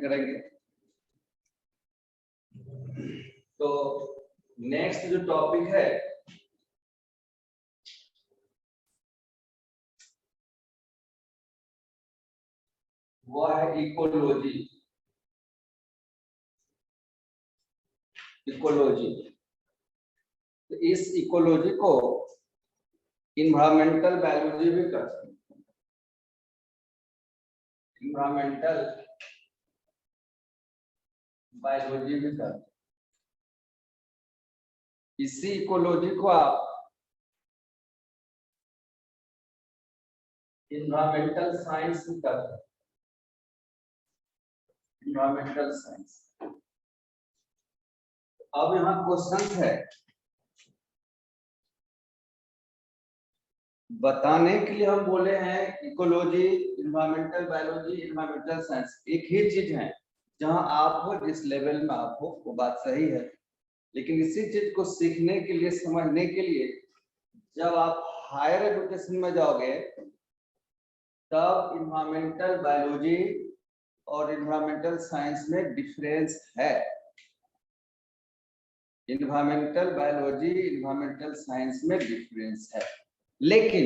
करेंगे। तो नेक्स्ट जो टॉपिक है वो है इकोलॉजी। इकोलॉजी, तो इस इकोलॉजी को इन्वायरमेंटल बायोलॉजी भी कहते हैं। इन्वायरमेंटल बायोलॉजी भी कहते हैं। इसी इकोलॉजी को आप इन्वायरमेंटल साइंस भी कहते हैं। Environmental science. अब यहाँ क्वेश्चन है, बताने के लिए हम बोले हैं ecology, environmental biology, environmental science एक ही चीज है। जहां आप हो, जिस लेवल में आप हो, वो बात सही है, लेकिन इसी चीज को सीखने के लिए, समझने के लिए जब आप हायर एजुकेशन में जाओगे तब इन्वायरमेंटल बायोलॉजी और इन्वायरमेंटल साइंस में डिफरेंस है। इन्वायरमेंटल बायोलॉजी, इन्वायरमेंटल साइंस में डिफरेंस है, लेकिन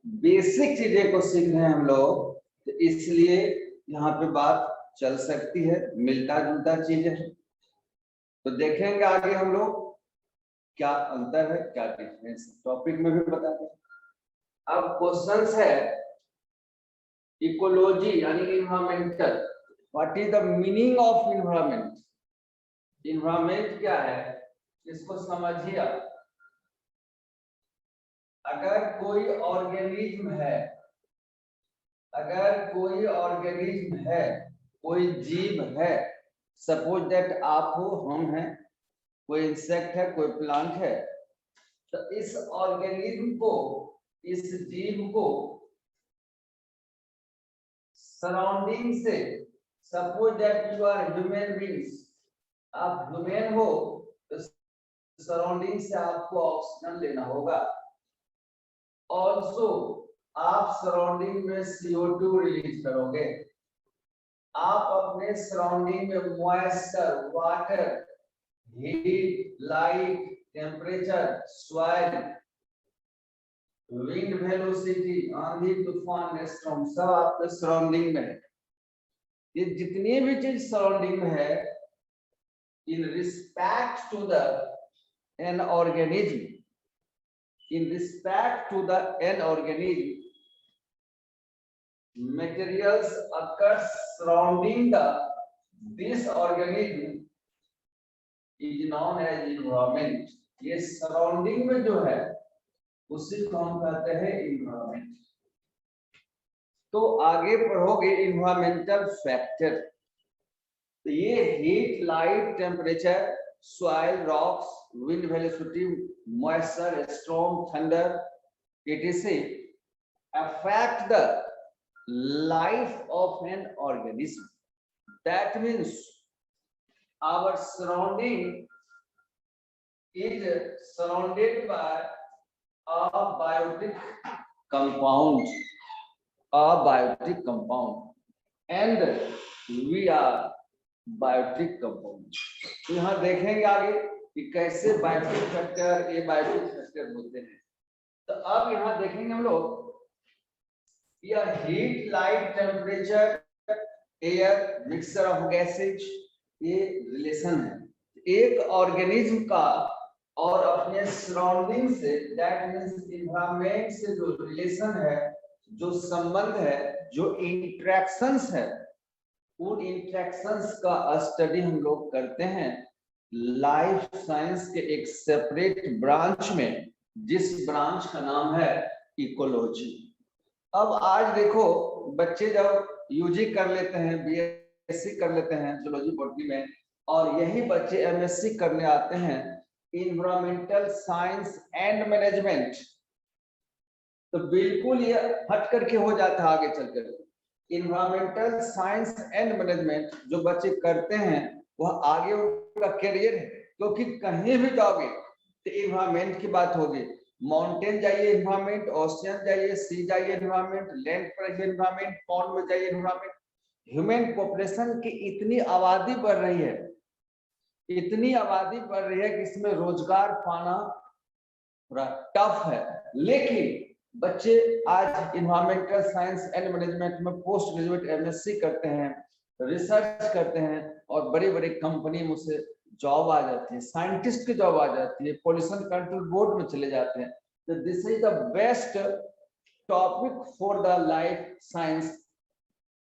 बेसिक चीजें को सीख रहे हैं हम लोग, तो इसलिए यहाँ पे बात चल सकती है, मिलता जुलता चीज है। तो देखेंगे आगे हम लोग क्या अंतर है, क्या डिफरेंस है, टॉपिक में भी बताते हैं। अब क्वेश्चंस है इकोलॉजी यानी environmental, what is the meaning of environment. Environment क्या है इसको समझिए आप। अगर कोई ऑर्गेनिज्म है, अगर कोई ऑर्गेनिज्म है, कोई जीव है, सपोज दैट आप हो, हम हैं, कोई इंसेक्ट है, कोई प्लांट है, तो इस ऑर्गेनिज्म को, इस जीव को सराउंडिंग से, suppose that you are human beings, आप ह्यूमन हो तो सराउंडिंग से आपको ऑक्सीजन लेना होगा। ऑल्सो आप सराउंडिंग में CO2 रिलीज करोगे। आप अपने सराउंडिंग में moisture, water, heat, light, temperature, soil, wind velocity, आंधी, तूफान, स्टॉर्म, सब आपके सराउंडिंग में है। ये जितनी भी चीज सराउंडिंग में है, in respect to the an organism, in respect to the an organism, materials occurs surrounding this organism is known as environment. ये सराउंडिंग में जो है उसी को हम कहते हैं environment। तो आगे पढ़ोगे environmental factor, तो ये heat, light, temperature, soil, rocks, wind velocity, moisture, storm, thunder, etc. affect the life of an organism. That means our surrounding is surrounded by a biotic compound, and we are biotic compound. तो यहाँ देखेंगे आगे कि कैसे biotic factor, ये biotic factor बोलते हैं। तो अब यहाँ देखेंगे हम लोग, यह heat, light, temperature, air, mixture of gases, ये रिलेशन है एक ऑर्गेनिज्म का और अपने सराउंडिंग से, दैट मींस एनवायरनमेंट से जो रिलेशन है, जो संबंध है, जो इंटरेक्शंस है, उन इंटरेक्शंस का स्टडी हम लोग करते हैं लाइफ साइंस के एक सेपरेट ब्रांच में, जिस ब्रांच का नाम है इकोलॉजी। अब आज देखो, बच्चे जब यूजी कर लेते हैं, बीएससी कर लेते हैं जूलॉजी बॉटनी में, और यही बच्चे एमएससी करने आते हैं इन्वायरमेंटल साइंस एंड मैनेजमेंट, तो बिल्कुल ये हट करके हो जाता है आगे चलकर। इन्वायरमेंटल साइंस एंड मैनेजमेंट जो बच्चे करते हैं वह आगे उनका करियर है, क्योंकि कहीं भी जाओगे तो इन्वायरमेंट की बात होगी। माउंटेन जाइए इन्वायरमेंट, ओशियन जाइए, सी जाइए इन्वायरमेंट, लैंड पर जाइए इन्वायरमेंट, पॉन्ड में जाइए इन्वायरमेंट, ह्यूमन पॉपुलेशन की इतनी आबादी बढ़ रही है, इतनी आबादी बढ़ रही है कि इसमें रोजगार पाना थोड़ा टफ है। लेकिन बच्चे आज इन्वायरमेंटल साइंस एंड मैनेजमेंट में पोस्ट ग्रेजुएट एमएससी करते हैं, रिसर्च करते हैं और बड़ी बड़ी कंपनी में से जॉब आ जाती है, साइंटिस्ट की जॉब आ जाती है, पोल्यूशन कंट्रोल बोर्ड में चले जाते हैं। तो this is the best topic for the life science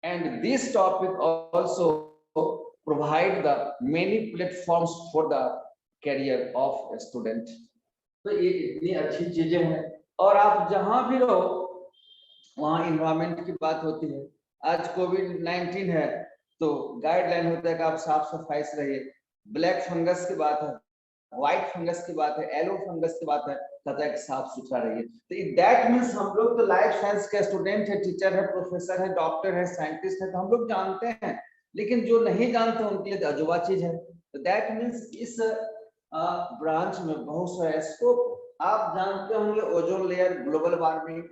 and this topic also provide the many platforms for the carrier of student. तो ये इतनी अच्छी चीजें हैं। और आप जहां भी रहो वहां इन्वायरमेंट की बात होती है। आज कोविड-19 है तो गाइडलाइन होता है कि आप साफ सफाई से रहिए। ब्लैक फंगस की बात है, व्हाइट फंगस की बात है, येलो फंगस की बात है, कहता है कि साफ सुथरा रहिए। तो दैट मीन्स हम लोग तो लाइफ साइंस के स्टूडेंट है, टीचर है, प्रोफेसर है, डॉक्टर है, साइंटिस्ट है, तो हम लोग जानते हैं। लेकिन जो नहीं जानते उनके लिए अजूबा चीज है। तो दैट मीन्स इस ब्रांच में बहुत सारे स्कोप। आप जानते होंगे ओजोन लेयर, ग्लोबल वार्मिंग,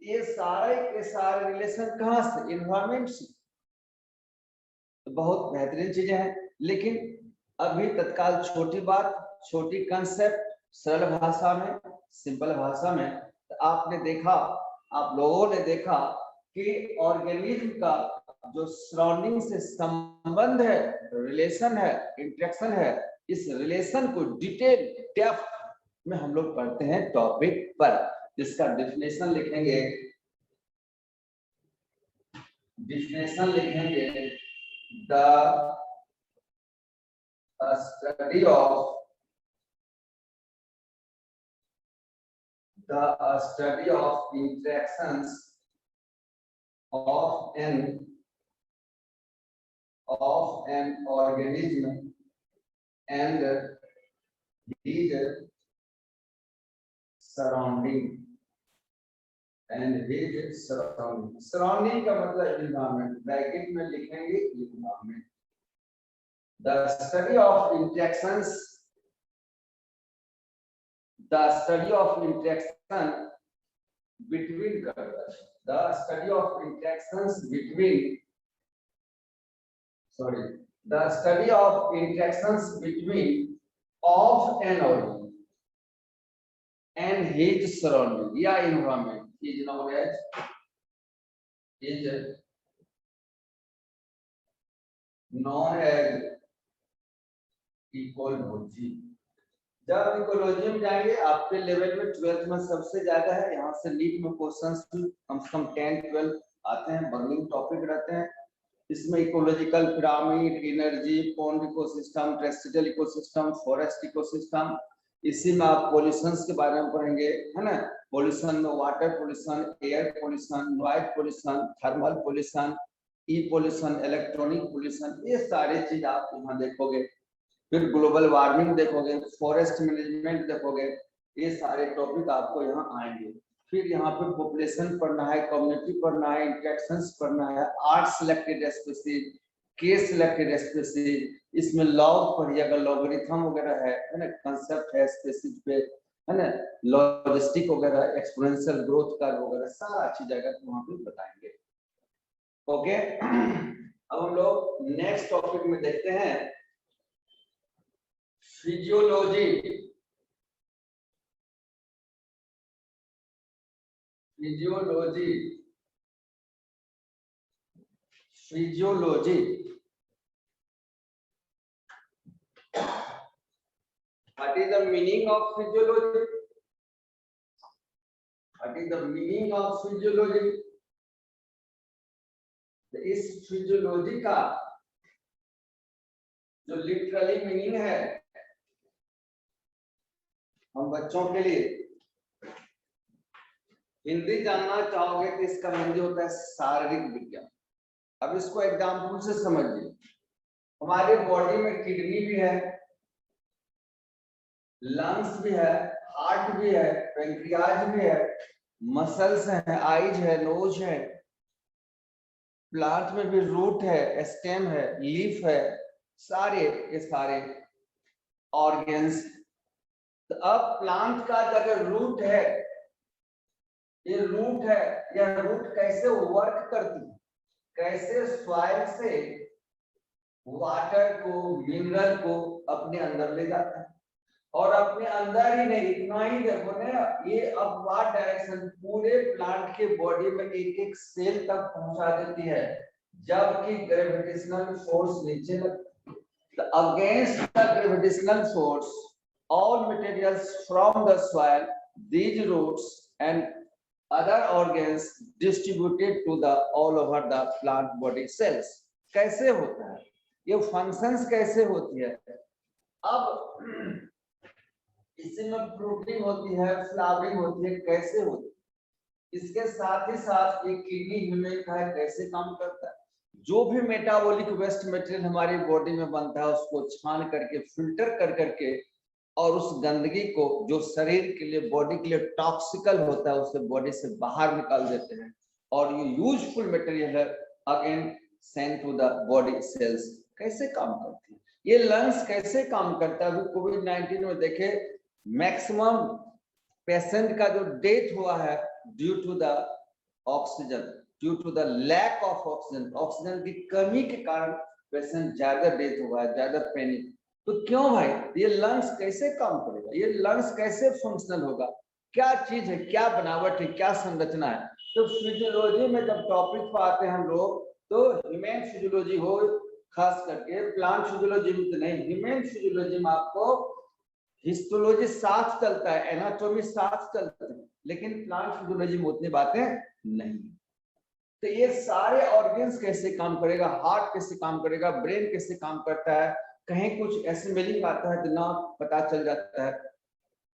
ये सारे के सारे रिलेशन कहां से, इन्वायरमेंट से। तो बहुत बेहतरीन चीजें हैं। लेकिन अभी तत्काल छोटी बात, छोटी कंसेप्ट, सरल भाषा में, सिंपल भाषा में। तो आपने देखा, आप लोगों ने देखा कि ऑर्गेनिज्म का जो सराउंडिंग से संबंध है, रिलेशन है, इंटरेक्शन है, इस रिलेशन को डिटेल डेप्थ में हम लोग पढ़ते हैं टॉपिक पर। जिसका डेफिनेशन लिखेंगे, डेफिनेशन लिखेंगे the study of interactions of an organism and his surrounding surrounding का मतलब environment, ब्रैकेट में लिखेंगे environment। The study of interactions between of an organism and his surrounding या environment is known as ecology. जब ecology में जाएंगे, आपके level में 12th में सबसे ज्यादा है, यहाँ से नीट में क्वेश्चंस कम से कम 10-12 आते हैं, बर्निंग टॉपिक रहते हैं। इसमें ecological pyramid, energy, pond ecosystem, terrestrial ecosystem, forest ecosystem. इसी में आप पॉल्यूशंस के बारे में पढ़ेंगे, है ना। पॉल्यूशन में water pollution, air pollution, noise pollution, thermal pollution, E pollution, electronic pollution, ये सारी चीज आप यहाँ देखोगे। फिर ग्लोबल वार्मिंग देखोगे, फॉरेस्ट मैनेजमेंट देखोगे, ये सारे टॉपिक आपको यहाँ आएंगे। फिर यहाँ पे पॉपुलेशन पढ़ना है, कम्युनिटी पढ़ना है, इंटरेक्शंस पढ़ना है, art selected species, case selected species, इसमें लॉग पढ़िएगा, लॉगरिथम वगैरह है ना, कंसेप्ट है स्पीसीज पे, है ना, लॉजिस्टिक वगैरह, एक्सपोनेंशियल ग्रोथ कर्व वगैरह सारा चीज अगर वहाँ पे बताएंगे। ओके, अब हम लोग नेक्स्ट टॉपिक में देखते हैं physiology. Physiology physiology What is the meaning of physiology? What is the meaning of physiology? इस फिजियोलॉजी का जो लिटरली मीनिंग है, हम बच्चों के लिए हिंदी जानना चाहोगे तो इसका हिंदी होता है शारीरिक विज्ञान। अब इसको एग्जाम्पल से समझिए। हमारे बॉडी में किडनी भी है, लंग्स भी है, हार्ट भी है, पेंक्रियाज भी है, मसल्स हैं, आईज है, नोज है, प्लांट में भी रूट है, स्टेम है, लीफ है, सारे के सारे ऑर्गन्स। तो अब प्लांट का अगर रूट है, ये रूट है, यह रूट कैसे वर्क करती है? कैसे सॉइल से वाटर को, मिनरल को अपने अंदर ले जाता है, और अपने अंदर ही नहीं, इतना ही देखो ना, ये अपवार्ड डायरेक्शन पूरे प्लांट के बॉडी में एक एक सेल तक पहुंचा देती है, जबकि ग्रेविटेशनल फोर्स नीचे लगता है। Against the gravitational force all materials from the soil, these roots and other organs distributed to the all over the plant body cells। कैसे होता है ये, फंक्शंस कैसे होती है? अब इसमें फ्रूटिंग होती है, फ्लावरिंग होती है, कैसे होती है? इसके साथ ही साथ एक किडनी ह्यूमन का है, कैसे काम करता है? जो भी मेटाबॉलिक वेस्ट मटेरियल हमारी बॉडी में बनता है उसको छान करके, फिल्टर कर करके, और उस गंदगी को जो शरीर के लिए, बॉडी के लिए टॉक्सिकल होता है, उसे बॉडी से बाहर निकाल देते हैं, और ये यूजफुल मटेरियल है again send to the body cells. कैसे काम करती है ये? लंग्स कैसे काम करता है? अभी कोविड-19 में देखे, मैक्सिमम पेशेंट का जो डेथ हुआ है due to the oxygen, due to the lack of oxygen, oxygen की कमी के कारण पेशेंट ज्यादा डेथ हुआ है, ज्यादा पैनिक। तो क्यों भाई? ये लंग्स कैसे काम करेगा? ये लंग्स कैसे फंक्शनल होगा? क्या चीज है, क्या बनावट है, क्या संरचना है? तो फिजियोलॉजी में जब टॉपिक पर आते हैं हम लोग, तो ह्यूमन फिजियोलॉजी हो, खास करके प्लांट फिजियोलॉजी में तो नहीं, ह्यूमन फिजियोलॉजी में आपको हिस्टोलॉजी साथ चलता है, एनाटॉमी साथ चलता है, लेकिन प्लांट फिजियोलॉजी में उतनी बातें नहीं। तो ये सारे ऑर्गन्स कैसे काम करेगा, हार्ट कैसे काम करेगा, ब्रेन कैसे काम करता है, कहीं कुछ एसिम्बलिंग आता है तो ना पता चल जाता है,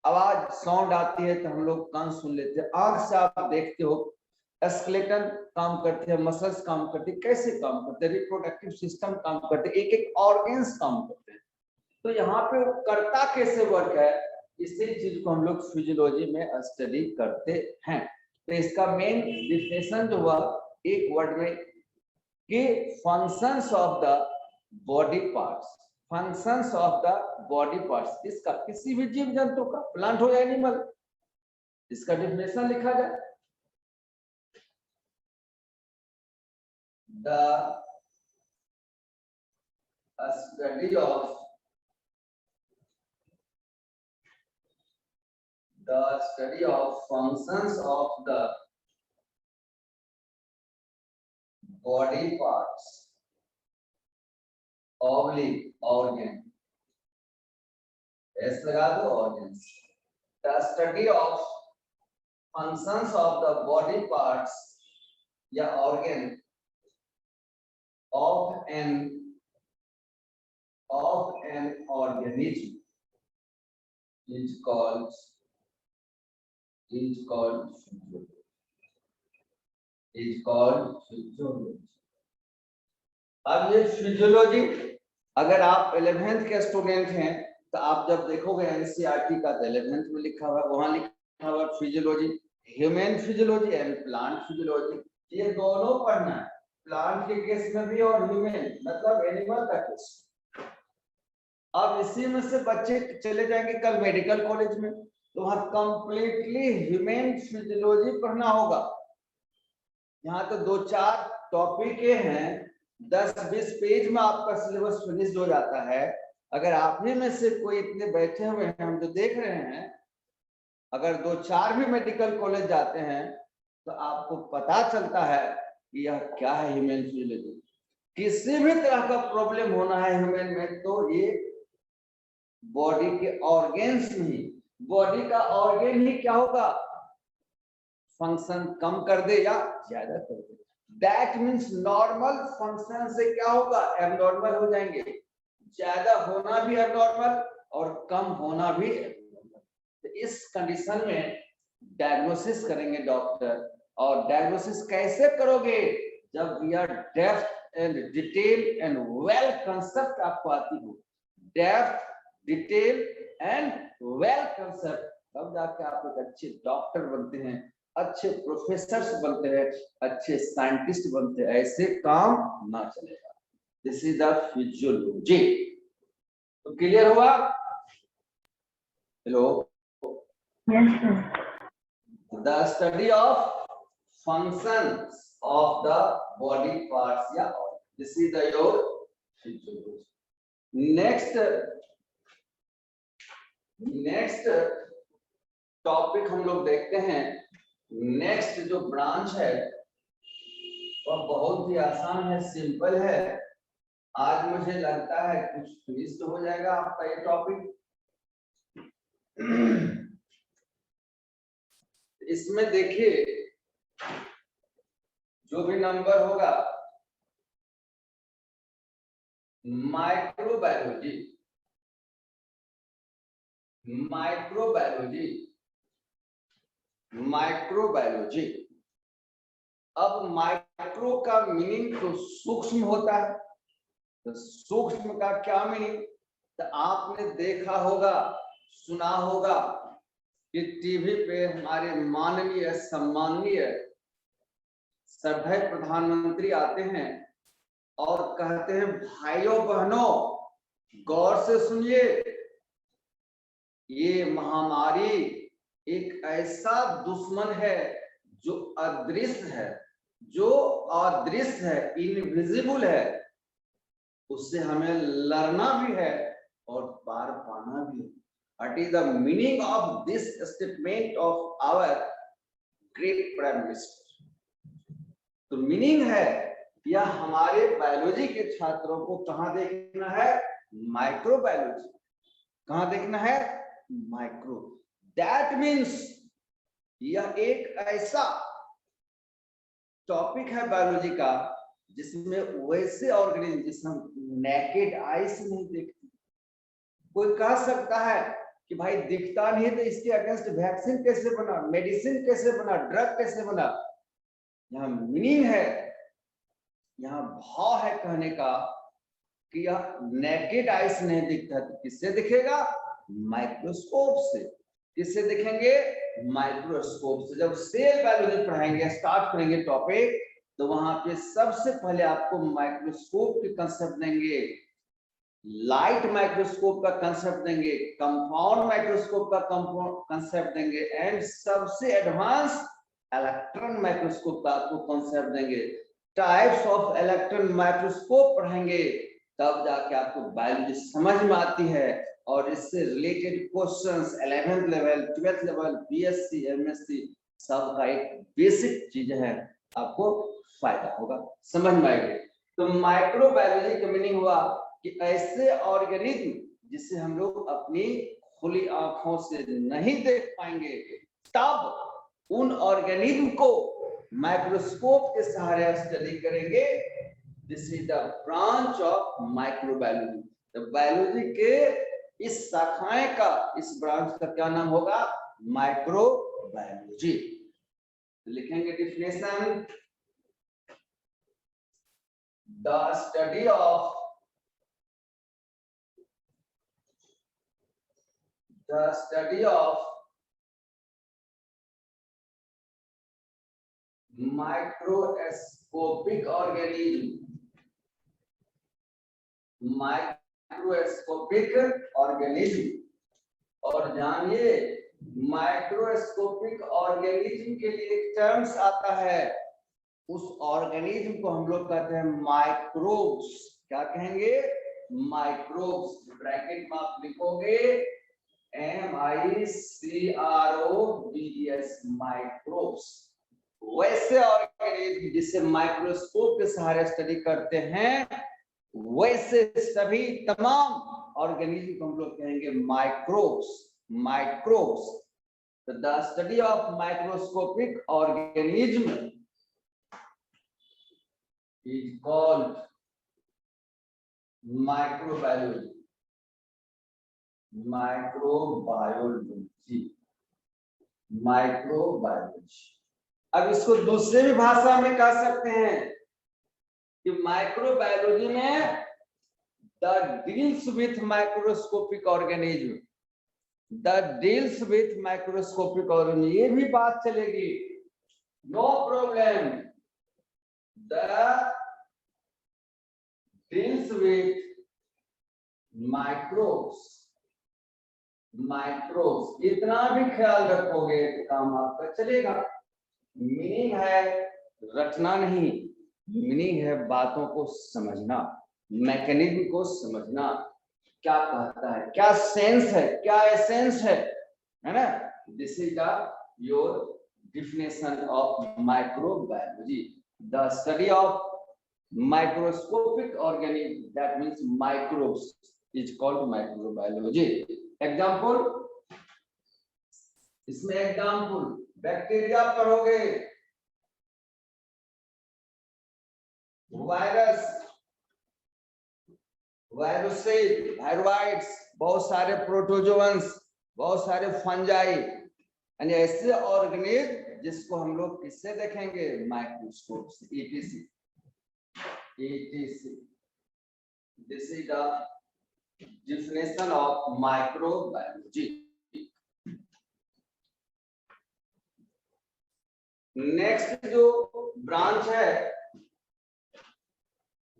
आवाज साउंड आती है तो हम लोग कान सुन लेते हैं, आंख से आप देखते हो, स्केलेटन काम करते हैं, मसल्स काम करते हैं, कैसे काम करते हैं, रिप्रोडक्टिव सिस्टम काम करते हैं, एक एक ऑर्गन्स काम करते हैं। तो यहाँ पे करता कैसे वर्क है, इसी चीज को हम लोग फिजियोलॉजी में स्टडी करते हैं। तो इसका मेन डिफिनेशन जो हुआ एक वर्ड में कि functions of the body parts, functions of the body parts, इसका किसी भी जीव जंतु का, प्लांट हो या एनिमल, इसका डिफिनेशन लिखा जाए, the study of functions of the body parts oblique organ, S लगा दो, organs, the study of functions of the body parts या organ of an organism is called physiology। अब ये फिजियोलॉजी, अगर आप 11th के स्टूडेंट हैं तो आप जब देखोगे एनसीईआरटी का, तो 11th में लिखा हुआ, वहां लिखा हुआ physiology, human physiology and plant physiology, ये दोनों पढ़ना है, प्लांट के केस में भी और ह्यूमन मतलब एनिमल का केस। अब इसी में से बच्चे चले जाएंगे कल मेडिकल कॉलेज में, तो वहां कंप्लीटली ह्यूमन फिजियोलॉजी पढ़ना होगा। यहाँ तो 2-4 टॉपिक हैं, 10-20 पेज में आपका सिलेबस फिनिश हो जाता है। अगर आप ही में से कोई इतने बैठे हुए हैं, हम जो देख रहे हैं, अगर 2-4 भी मेडिकल कॉलेज जाते हैं तो आपको पता चलता है कि यह क्या है ह्यूमन फिजियोलॉजी। किसी भी तरह का प्रॉब्लम होना है ह्यूमन में तो ये बॉडी के ऑर्गेन्स में, बॉडी का ऑर्गेन ही क्या होगा, फंक्शन कम कर दे या ज्यादा कर दे। दैट मीन्स नॉर्मल फंक्शन से क्या होगा, एबनॉर्मल हो जाएंगे, ज्यादा होना भी एबनॉर्मल और कम होना भी एबनॉर्मल। तो इस कंडीशन में डायग्नोसिस करेंगे डॉक्टर, और डायग्नोसिस कैसे करोगे, जब यह depth and detail and well concept आपको आती हो, depth detail and well concept, तब जाके आप एक अच्छे डॉक्टर बनते हैं, अच्छे प्रोफेसर्स बनते हैं, अच्छे साइंटिस्ट बनते हैं। ऐसे काम ना चलेगा। This is the physiology. तो क्लियर हुआ? Hello, the study of functions of the body parts या organ. This is the your physiology. Next topic हम लोग देखते हैं। नेक्स्ट जो ब्रांच है वह बहुत ही आसान है, सिंपल है। आज मुझे लगता है कुछ फिनिश हो जाएगा आपका ये टॉपिक। इसमें देखिए जो भी नंबर होगा, माइक्रोबायोलॉजी, माइक्रोबायोलॉजी, माइक्रोबायोलॉजी। अब माइक्रो का मीनिंग तो सूक्ष्म होता है, तो सूक्ष्म का क्या मीनिंग? तो आपने देखा होगा, सुना होगा कि टीवी पे हमारे माननीय सम्माननीय सभ्य प्रधानमंत्री आते हैं और कहते हैं भाइयों बहनों गौर से सुनिए, ये महामारी एक ऐसा दुश्मन है जो अदृश्य है, जो अदृश्य है, इनविजिबल है, उससे हमें लड़ना भी है और पार पाना भी है। What is the meaning of this statement of our great prime minister? तो मीनिंग है या हमारे बायोलॉजी के छात्रों को कहां देखना है? माइक्रोबायोलॉजी। कहां देखना है? माइक्रो। दैट मीन्स यह एक ऐसा टॉपिक है बायोलॉजी का जिसमें वैसे ऑर्गेनिज्म जिसे हम नेकेड आई से नहीं देखते। कोई कह सकता है कि भाई दिखता नहीं तो इसके अगेंस्ट वैक्सीन कैसे बना, मेडिसिन कैसे बना, ड्रग कैसे बना? यहाँ मीनिंग है, यहाँ भाव है कहने का कि यह नेकेड आई से नहीं दिखता, तो किससे दिखेगा? माइक्रोस्कोप से। किससे दिखेंगे? माइक्रोस्कोप से। जब सेल बायोलॉजी पढ़ाएंगे, स्टार्ट करेंगे टॉपिक, तो वहां पे सबसे पहले आपको माइक्रोस्कोप के कंसेप्ट देंगे, लाइट माइक्रोस्कोप का कंसेप्ट देंगे, कंपाउंड माइक्रोस्कोप का कंसेप्ट देंगे, एंड सबसे एडवांस इलेक्ट्रॉन माइक्रोस्कोप का आपको कंसेप्ट देंगे। टाइप्स ऑफ इलेक्ट्रॉन माइक्रोस्कोप पढ़ेंगे, तब जाके आपको बायोलॉजी समझ में आती है और इससे related questions 11th level, 12th level, BSc, MSc सब का एक बेसिक चीज है, आपको फायदा होगा, समझ में आएगी। तो माइक्रोबायोलॉजी का मीनिंग हुआ कि ऐसे ऑर्गेनिज्म जिसे हम लोग अपनी खुली आंखों से नहीं देख पाएंगे, तब उन ऑर्गेनिज्म को माइक्रोस्कोप के सहारे स्टडी करेंगे। This is the branch of microbiology. तो बायोलॉजी के इस शाखाएं का, इस ब्रांच का क्या नाम होगा? माइक्रोबायोलॉजी। लिखेंगे definition, the study of microscopic organism, microscopic organism. और जानिए माइक्रोस्कोपिक ऑर्गेनिज्म के लिए एक टर्म्स आता है, उस ऑर्गेनिज्म को हम लोग कहते हैं माइक्रोब्स। क्या कहेंगे? माइक्रोब्स। ब्रैकेट में आप लिखोगे MICROBS, माइक्रोब्स। वैसे ऑर्गेनिज्म जिसे माइक्रोस्कोप के सहारे स्टडी करते हैं, वैसे सभी तमाम ऑर्गेनिज्म को हम लोग कहेंगे microbes. Microbes. The study of microscopic organism is called microbiology. Microbiology, microbiology. अब इसको दूसरे भी भाषा में कह सकते हैं कि माइक्रोबायोलॉजी में the deals with microscopic organism, the deals with microscopic organism, ये भी बात चलेगी, no problem. The deals with microbes, microbes, इतना भी ख्याल रखोगे तो काम आपका चलेगा। मीनिंग है रटना नहीं, मीनिंग है बातों को समझना, मैकेनिज्म को समझना, क्या कहता है, क्या सेंस है, क्या एसेंस है ना। This is the your definition of microbiology, the study of microscopic organism, that means microbes, is called microbiology. Example, इसमें एग्जाम्पल बैक्टीरिया पढ़ोगे, वायरस, वायरोसेट, वायरोइड्स, बहुत सारे प्रोटोजोअन्स, बहुत सारे फंजाई, यानी ऐसे ऑर्गेनिज्म जिसको हम लोग किससे देखेंगे, माइक्रोस्कोप से, ETC, ETC. This is the definition of microbiology. Next जो ब्रांच है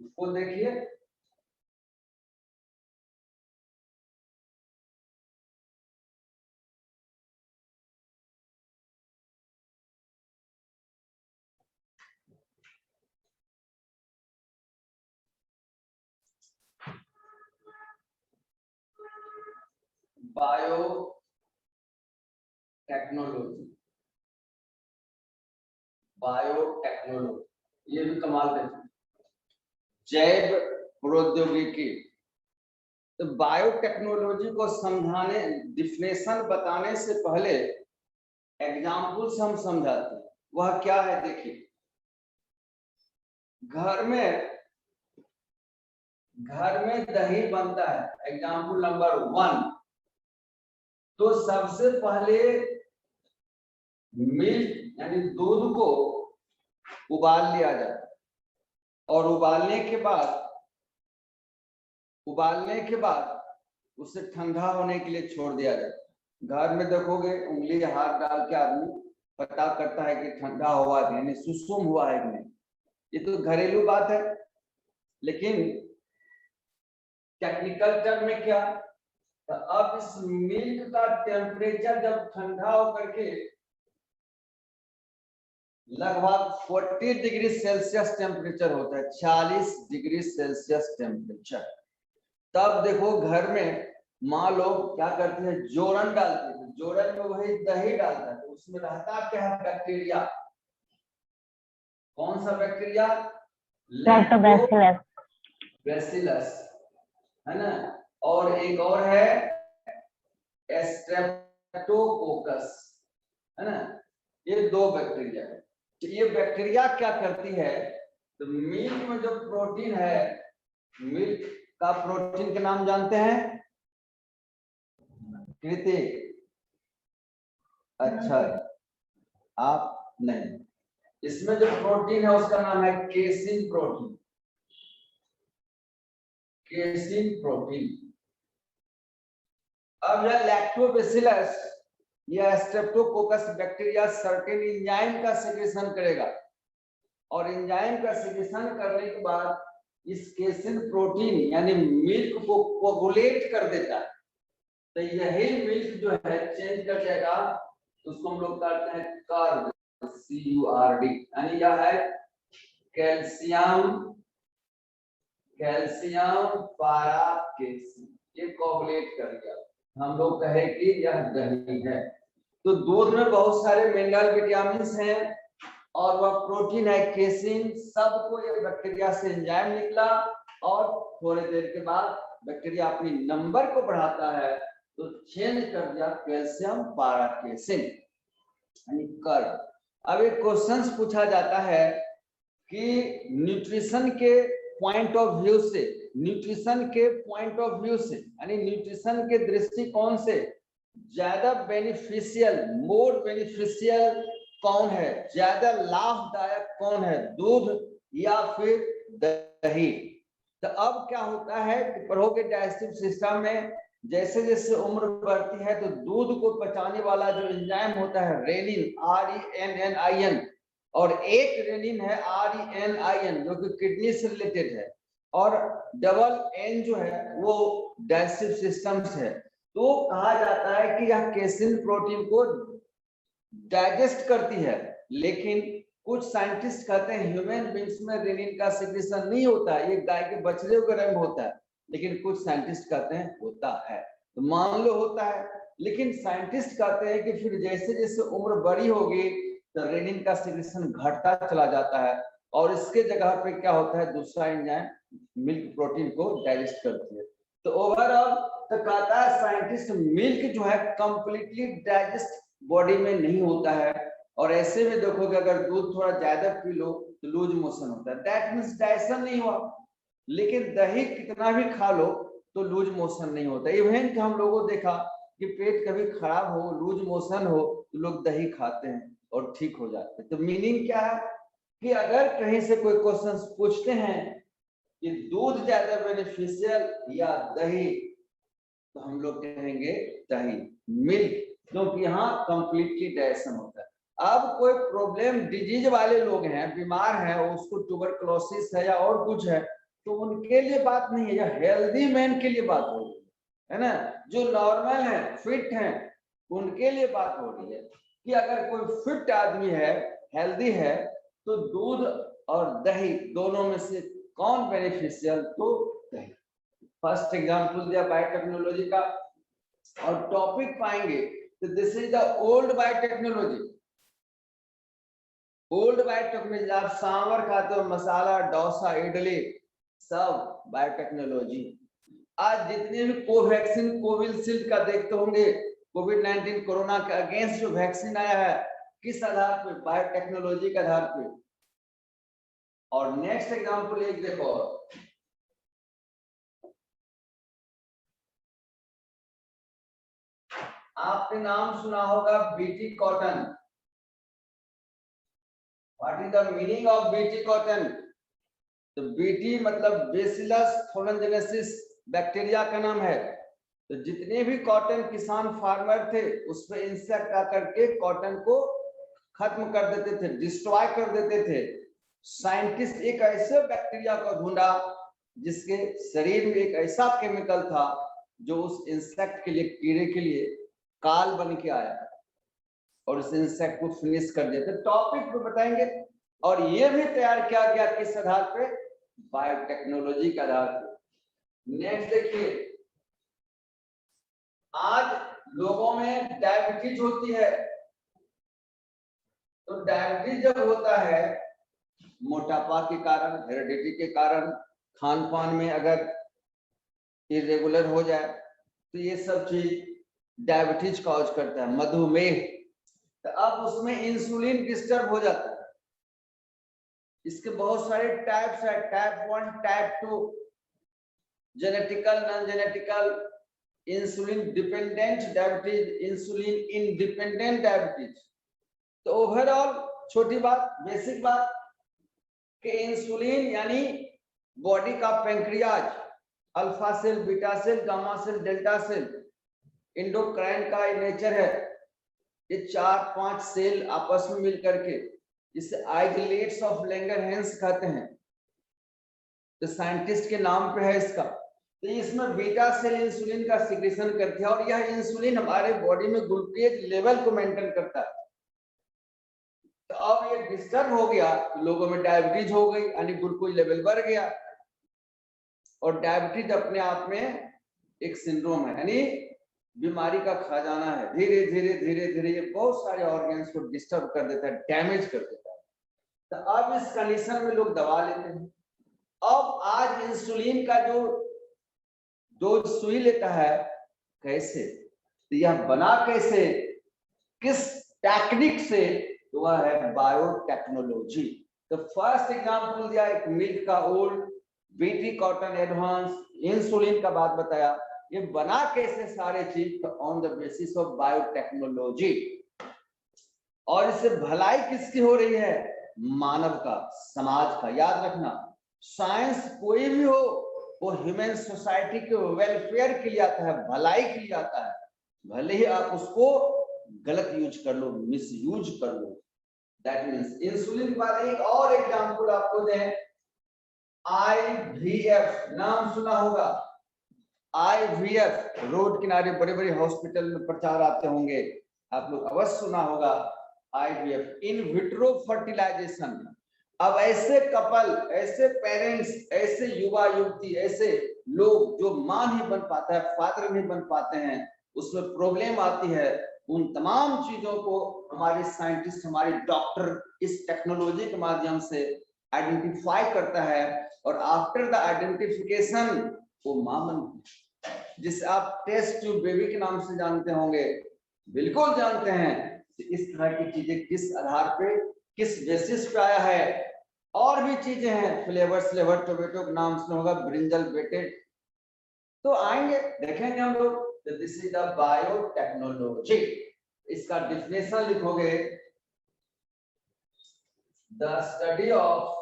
उसको देखिए, बायो टेक्नोलॉजी, बायोटेक्नोलॉजी, ये भी कमाल का, जैव प्रौद्योगिकी। तो बायोटेक्नोलॉजी को समझाने, डिफिनेशन बताने से पहले एग्जाम्पल्स हम समझाते हैं, वह क्या है देखिए। घर में दही बनता है, एग्जाम्पल नंबर 1, तो सबसे पहले मिल्क यानी दूध को उबाल लिया जाता है, और उबालने के बाद उसे ठंडा होने के लिए छोड़ दिया जाता है। घर में देखोगे उंगली हाथ डाल के आदमी पता करता है कि ठंडा हुआ कि नहीं, सुसुम हुआ है कि नहीं। ये तो घरेलू बात है, लेकिन टेक्निकल टर्म में क्या, तो अब इस मिल्क का टेम्परेचर जब ठंडा होकर के लगभग 40 डिग्री सेल्सियस टेम्परेचर होता है, 40 डिग्री सेल्सियस टेम्परेचर, तब देखो घर में माँ लोग क्या करते हैं, जोरन डालते हैं, जोरन में वही दही डालता है, तो उसमें रहता क्या है, बैक्टीरिया। कौन सा बैक्टीरिया, लैक्टोबैसिलस, है ना, और एक और है स्ट्रेप्टोकोकस, है ना, ये 2 बैक्टीरिया है। तो ये बैक्टीरिया क्या करती है, तो मिल्क में जो प्रोटीन है, मिल्क का प्रोटीन के नाम जानते हैं कृति, अच्छा आप नहीं, इसमें जो प्रोटीन है उसका नाम है केसिन प्रोटीन, केसिन प्रोटीन। अब यह लैक्टोबैसिलस या स्ट्रेप्टोकोकस बैक्टीरिया सर्टेन एंजाइम का सेक्रेशन करेगा, और एंजाइम का सेक्रेशन करने के बाद इस केसिन प्रोटीन यानी मिल्क को कोगुलेट कर देता है, तो यही मिल्क जो है चेंज कर जाएगा, तो उसको हम लोग कहते हैं कर्ड, CURD, यानी यह है कैल्शियम पाराकेसिन, ये कोगुलेट कर दिया, हम लोग कहे कि यह दही है। तो दूध में बहुत सारे मिनरल विटामिन हैं, और वह प्रोटीन है केसिन, सबको ये बैक्टीरिया से एंजाइम निकला, और थोड़ी देर के बाद बैक्टीरिया अपनी नंबर को बढ़ाता है, तो चेंज कर दिया कैल्शियम पाराकेसिन यानी कर्ड। अब एक क्वेश्चन पूछा जाता है कि न्यूट्रिशन के पॉइंट ऑफ व्यू से, यानी न्यूट्रिशन के दृष्टिकोण से ज्यादा बेनिफिशियल, मोर बेनिफिशियल कौन है, ज्यादा लाभदायक कौन है, दूध या फिर दही। तो अब क्या होता है कि पढ़ोगे डाइजेस्टिव सिस्टम में, जैसे जैसे उम्र बढ़ती है तो दूध को पचाने वाला जो एंजाइम होता है रेनिन, RENNIN, और एक रेनिन है RENIN जो कि किडनी से रिलेटेड है, और डबल N जो है वो डाइजेस्टिव सिस्टम से है। तो कहा जाता है कि यह केसिन प्रोटीन को डाइजेस्ट करती है, लेकिन कुछ साइंटिस्ट कहते हैं ह्यूमन बींग्स में रेनिन का सिक्रेशन नहीं होता है, ये गाय के बछड़े के रंग होता है, लेकिन कुछ साइंटिस्ट कहते हैं होता है। तो मान लो होता है, लेकिन साइंटिस्ट कहते हैं कि फिर जैसे जैसे उम्र बड़ी होगी तो रेनिन का सिक्रेशन घटता चला जाता है और इसके जगह पे क्या होता है, दूसरा एंजाइम मिल्क प्रोटीन को डाइजेस्ट करती है। तो ओवरऑल तो कहता है साइंटिस्ट मिल्क जो है कंप्लीटली डाइजेस्ट बॉडी में नहीं होता है, और ऐसे में देखोगे अगर दूध थोड़ा ज्यादा पी लो तो लूज मोशन होता है, दैट मींस डाइजेशन नहीं हुआ। लेकिन दही कितना भी खा लो तो लूज मोशन नहीं होता। इवन कि हम लोगों देखा कि पेट कभी खराब हो, लूज मोशन हो तो लोग दही खाते हैं और ठीक हो जाते हैं। तो मीनिंग क्या है कि अगर कहीं से कोई क्वेश्चन पूछते हैं कि दूध ज्यादा बेनिफिशियल या दही, तो हम लोग कहेंगे दही, मिल्क, क्योंकि यहाँ कंप्लीटली डाइजेशन होता है। अब कोई प्रॉब्लम डिजीज वाले लोग हैं, बीमार हैं, उसको ट्यूबरकुलोसिस है या और कुछ है, तो उनके लिए बात नहीं है, या हेल्दी मैन के लिए बात हो रही है ना, जो नॉर्मल है, फिट हैं, उनके लिए बात हो रही है कि अगर कोई फिट आदमी है, हेल्दी है, तो दूध और दही दोनों में से कौन बेनिफिशियल, तो दही। फर्स्ट एग्जांपल दिया बायोटेक्नोलॉजी का, और टॉपिक पाएंगे तो this is the old biotechnology. Old biotechnology, आप सांवर खाते हो, मसाला, डोसा, इडली, सब बायोटेक्नोलॉजी। आज जितने भी कोवैक्सीन, कोविशील्ड का देखते होंगे, कोविड-19 कोरोना के अगेंस्ट जो वैक्सीन आया है, किस आधार पे, बायोटेक्नोलॉजी के आधार पे। और नेक्स्ट एग्जांपल एक देखो, आपने नाम सुना होगा BT cotton. What is the meaning of BT cotton? तो बीटी मतलब बेसिलस थोलेंजेनेसिस बैक्टीरिया का नाम है। तो जितने भी कॉटन किसान फार्मर थे उस पे इंसेक्ट आकर के कॉटन को खत्म कर देते थे, डिस्ट्रॉय कर देते थे। साइंटिस्ट एक ऐसे बैक्टीरिया को ढूंढा जिसके शरीर में एक ऐसा केमिकल था जो उस इंसेक्ट के लिए, कीड़े के लिए काल बन के आया और उस इंसेक्ट को फिनिश कर दिया। तो टॉपिक पे बताएंगे, और ये भी तैयार किया गया किस आधार पे, बायोटेक्नोलॉजी के आधार पे। नेक्स्ट देखिए, आज लोगों में डायबिटीज होती है, तो डायबिटीज जब होता है मोटापा के कारण, हेरिडिटी के कारण, खान पान में अगर इरेगुलर हो जाए तो ये सब चीज डायबिटीज कॉज करता है, मधुमेह। तो अब उसमें इंसुलिन डिस्टर्ब हो जाता है। इसके बहुत सारे टाइप्स है, type 1, type 2, genetical, non genetical, insulin dependent diabetes, insulin independent diabetes. तो ओवरऑल छोटी बात, बेसिक बात कि इंसुलिन यानी बॉडी का pancreas, alpha cell, beta cell, gamma cell, delta cell, endocrine का नेचर है। ये 4-5 सेल आपस में मिलकर के इसे आइसोलेट्स ऑफ लैंगरहैंस कहते हैं। तो साइंटिस्ट के नाम पे है इसका। तो इसमें बीटा सेल इंसुलिन का सिक्रेशन करती है और यह इंसुलिन हमारे बॉडी में ग्लूकोज लेवल को मेंटेन करता है। तो अब ये डिस्टर्ब हो गया तो लोगों में डायबिटीज हो गई, यानी ग्लूकोज लेवल बढ़ गया। और डायबिटीज अपने आप में एक सिंड्रोम है, यानी बीमारी का खजाना है। धीरे धीरे धीरे धीरे ये बहुत सारे ऑर्गन्स को डिस्टर्ब कर देता है, डैमेज कर देता है। तो अब इस कंडीशन में लोग दवा लेते हैं। अब आज इंसुलिन का जो डोज सुई लेता है, कैसे, तो यह बना कैसे, किस टेक्निक से, तो वह है बायोटेक्नोलॉजी। तो फर्स्ट एग्जांपल दिया एक मिल्क का, old, BT cotton advance, insulin का बात बताया। ये बना कैसे सारे चीज, तो on the basis of biotechnology. और इससे भलाई किसकी हो रही है, मानव का, समाज का। याद रखना, साइंस कोई भी हो वो ह्यूमन सोसाइटी के वेलफेयर के लिए आता है, भलाई के लिए आता है। भले ही आप उसको गलत यूज कर लो, मिस यूज कर लो। दैट मीन्स इंसुलिन के बाद एक और एग्जांपल आपको दें, IVF, नाम सुना होगा। IVF रोड किनारे बड़े बड़े हॉस्पिटल में प्रचार आते होंगे, आप लोग अवश्य सुना होगा। IVF, in vitro fertilization. अब ऐसे कपल, ऐसे पेरेंट्स, ऐसे युवा युवती, ऐसे लोग जो मां नहीं बन पाता है, फादर नहीं बन पाते हैं, उसमें प्रॉब्लम आती है। उन तमाम चीजों को हमारे साइंटिस्ट, हमारे डॉक्टर इस टेक्नोलॉजी के माध्यम से आइडेंटिफाई करता है, और आफ्टर द आइडेंटिफिकेशन वो मां बनती है, जिसे आप टेस्ट ट्यूब बेबी के नाम से जानते होंगे, बिल्कुल जानते हैं। इस तरह की चीजें किस आधार पे, किस बेसिस पे आया है। और भी चीजें हैं, फ्लेवर टोमेटो के नाम से होगा, ब्रिंजल बेटेड, तो आएंगे देखेंगे हम लोग। This is the biotechnology. इसका डिफिनेशन लिखोगे, the study of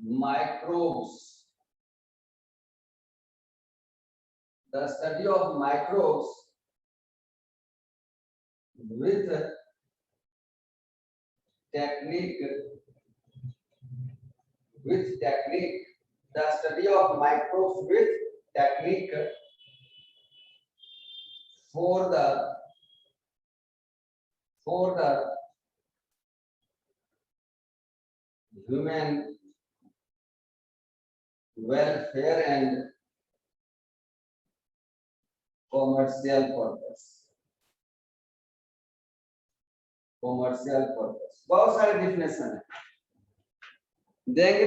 microbes, the study of microbes with technique, the study of microbes with technique for the human welfare and commercial purpose। बहुत सारे डिफिनेशन है, देंगे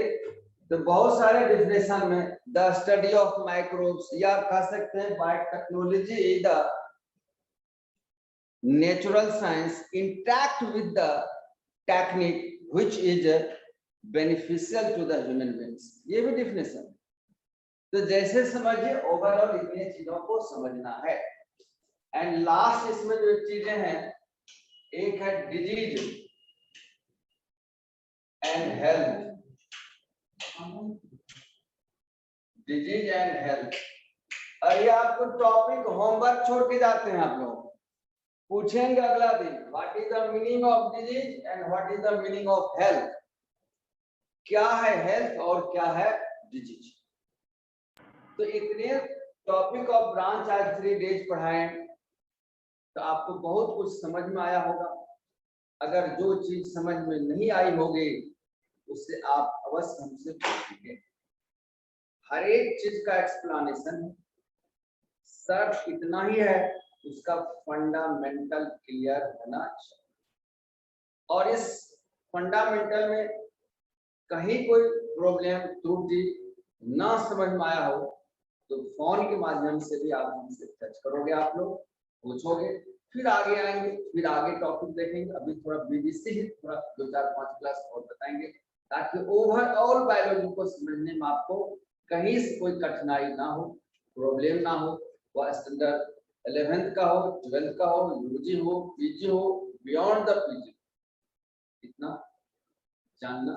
तो बहुत सारे डिफिनेशन में द स्टडी ऑफ माइक्रोब्स, या कह सकते हैं biotechnology the natural science intact with the technique which is beneficial to the human beings. ये भी डिफिनेशन। तो जैसे समझिए, ओवरऑल इतनी चीजों को समझना है। एंड लास्ट इसमें जो चीजें हैं, एक है disease and health, disease and health. और ये आपको टॉपिक होमवर्क छोड़ के जाते हैं आप लोग, पूछेंगे अगला दिन, what is the meaning of disease and what is the meaning of health. क्या है हेल्थ और क्या है डिजीज। तो इतने टॉपिक ऑफ ब्रांच आज 3 डेज पढ़ाएं, तो आपको बहुत कुछ समझ में आया होगा। अगर जो चीज समझ में नहीं आई होगी, उससे आप अवश्य हमसे पूछेंगे। हर एक चीज का एक्सप्लेनेशन है, सर इतना ही है, उसका फंडामेंटल क्लियर होना चाहिए। और इस फंडामेंटल में कहीं कोई प्रॉब्लम, त्रुटि ना समझ में आया हो, तो फोन के माध्यम से भी आप हमसे टच करोगे, आप लोग पूछोगे, फिर आगे आएंगे, फिर आगे टॉपिक देखेंगे। अभी थोड़ा बीबीसी ही थोड़ा 2-4-5 क्लास और बताएंगे, ताकि ओवरऑल बायोलॉजी को समझने में आपको कहीं से कोई कठिनाई ना हो, प्रॉब्लम ना हो। वह स्टैंडर्ड 11th का हो, 12th का हो, यूजी हो, पीजी हो, बियॉन्ड द पीजी, इतना जानना